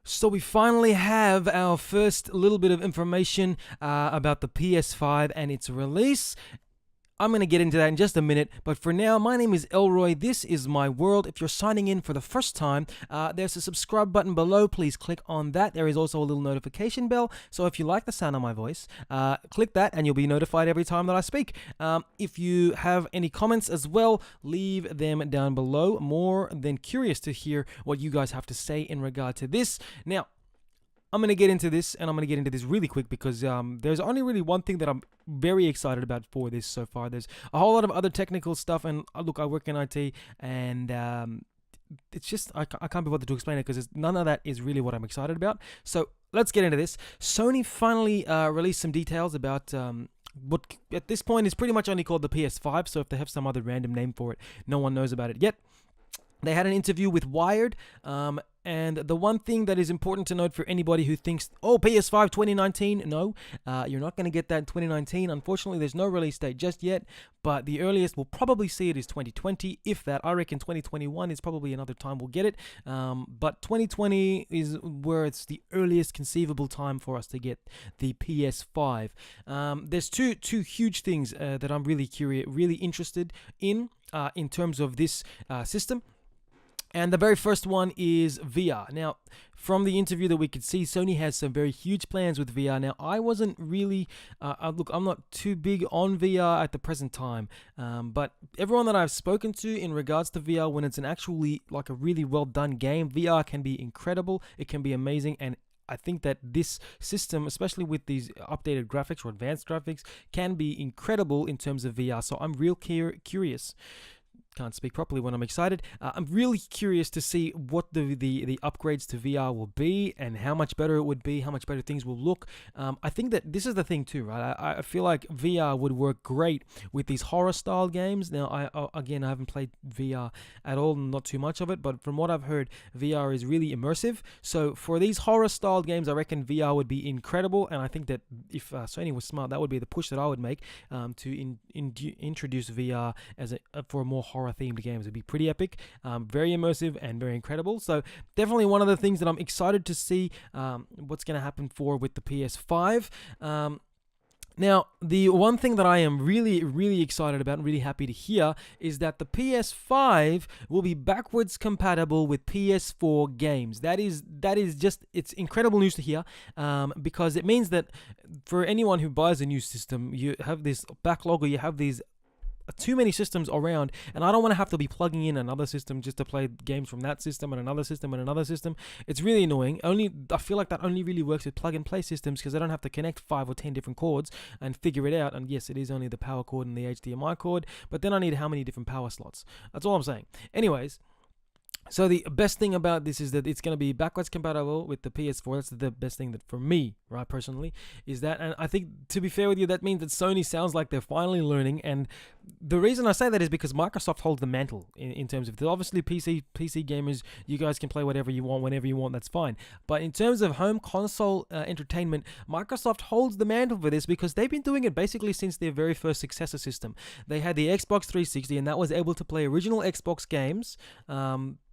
So we finally have our first little bit of information about the PS5 and its release. I'm going to get into that in just a minute, but for now, my name is Elroy. This is my world. If you're signing in for the first time, there's a subscribe button below. Please click on that. There is also a little notification bell, so if you like the sound of my voice, click that and you'll be notified every time that I speak. If you have any comments as well, leave them down below. More than curious to hear what you guys have to say in regard to this. Now, I'm going to get into this, and I'm going to get into this really quick because there's only really one thing that I'm very excited about for this so far. There's a whole lot of other technical stuff, and look, I work in IT, and it's just, I can't be bothered to explain it because none of that is really what I'm excited about. So let's get into this. Sony finally released some details about what at this point is pretty much only called the PS5, so if they have some other random name for it, no one knows about it yet. They had an interview with Wired, and the one thing that is important to note for anybody who thinks, oh, PS5 2019, no, you're not going to get that in 2019. Unfortunately, there's no release date just yet, but the earliest we'll probably see it is 2020, if that. I reckon 2021 is probably another time we'll get it, but 2020 is where it's the earliest conceivable time for us to get the PS5. There's two huge things that I'm really interested in terms of this system. And the very first one is VR. Now, from the interview that we could see, Sony has some very huge plans with VR. Now, I wasn't really, look, I'm not too big on VR at the present time, but everyone that I've spoken to in regards to VR, when it's an actually, like a really well done game, VR can be incredible, it can be amazing, and I think that this system, especially with these updated graphics or advanced graphics, can be incredible in terms of VR. So I'm real curious. Can't speak properly when I'm excited. I'm really curious to see what the upgrades to VR will be and how much better it would be, how much better things will look. I think that this is the thing too, right? I feel like VR would work great with these horror style games. Now, I haven't played VR at all, not too much of it, but from what I've heard, VR is really immersive. So for these horror style games, I reckon VR would be incredible, and I think that if Sony was smart, that would be the push that I would make to introduce VR as for a more horror themed games. It'd be pretty epic, very immersive and very incredible. So definitely one of the things that I'm excited to see what's going to happen with the PS5. Now, the one thing that I am really excited about and really happy to hear is that the PS5 will be backwards compatible with PS4 games. That is just, it's incredible news to hear, because it means that for anyone who buys a new system, you have this backlog, or you have these too many systems around, and I don't want to have to be plugging in another system just to play games from that system and another system and another system. It's really annoying. I feel like that only really works with plug and play systems because I don't have to connect 5 or 10 different cords and figure it out. And yes, it is only the power cord and the HDMI cord, but then I need how many different power slots? That's all I'm saying. Anyways, so the best thing about this is that it's going to be backwards compatible with the PS4. That's the best thing that for me, right, personally, is that. And I think, to be fair with you, that means that Sony sounds like they're finally learning. And the reason I say that is because Microsoft holds the mantle in terms of, obviously, PC gamers, you guys can play whatever you want, whenever you want, that's fine. But in terms of home console entertainment, Microsoft holds the mantle for this because they've been doing it basically since their very first successor system. They had the Xbox 360, and that was able to play original Xbox games.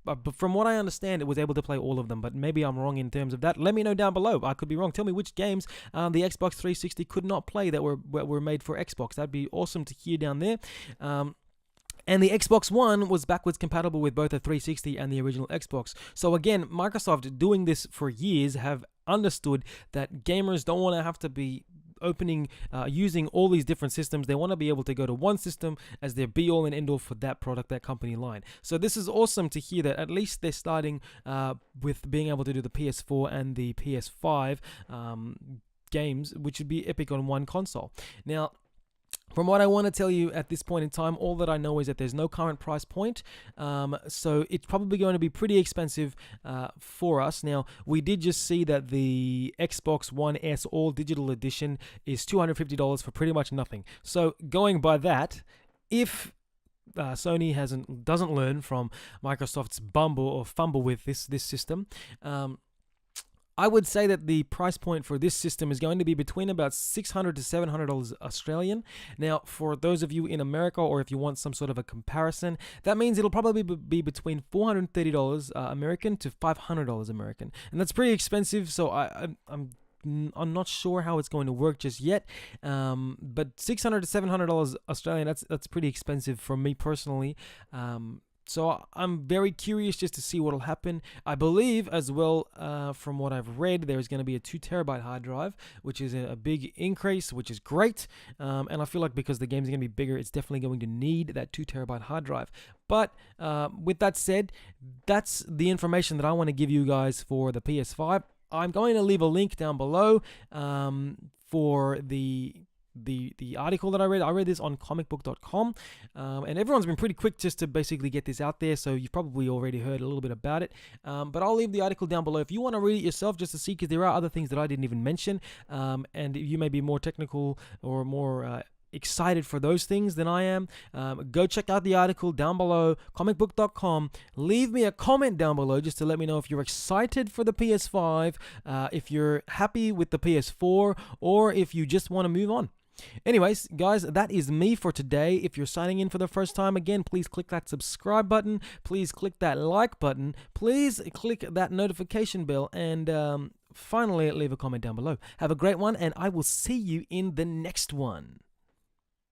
But from what I understand, it was able to play all of them. But maybe I'm wrong in terms of that. Let me know down below. I could be wrong. Tell me which games the Xbox 360 could not play that were made for Xbox. That'd be awesome to hear down there. And the Xbox One was backwards compatible with both the 360 and the original Xbox. So again, Microsoft, doing this for years, have understood that gamers don't want to have to be using all these different systems. They want to be able to go to one system as their be-all and end-all for that product, that company line. So this is awesome to hear that at least they're starting with being able to do the PS4 and the PS5 games, which would be epic on one console. Now, from what I want to tell you at this point in time, all that I know is that there's no current price point, so it's probably going to be pretty expensive for us. Now, we did just see that the Xbox One S All Digital Edition is $250 for pretty much nothing. So going by that, if Sony doesn't learn from Microsoft's bumble or fumble with this system, I would say that the price point for this system is going to be between about $600 to $700 Australian. Now, for those of you in America, or if you want some sort of a comparison, that means it'll probably be between $430 American to $500 American, and that's pretty expensive. So I'm not sure how it's going to work just yet, but $600 to $700 Australian, that's pretty expensive for me personally. So I'm very curious just to see what will happen. I believe as well, from what I've read, there's going to be a 2 terabyte hard drive, which is a big increase, which is great. And I feel like because the game's going to be bigger, it's definitely going to need that 2 terabyte hard drive. But with that said, that's the information that I want to give you guys for the PS5. I'm going to leave a link down below for the article that I read. I read this on comicbook.com, and everyone's been pretty quick just to basically get this out there, so you've probably already heard a little bit about it, but I'll leave the article down below if you want to read it yourself just to see, because there are other things that I didn't even mention, and you may be more technical or more excited for those things than I am. Go check out the article down below, comicbook.com. Leave me a comment down below just to let me know if you're excited for the PS5, if you're happy with the PS4, or if you just want to move on. Anyways, guys, that is me for today. If you're signing in for the first time, again, please click that subscribe button. Please click that like button. Please click that notification bell. And finally, leave a comment down below. Have a great one, and I will see you in the next one.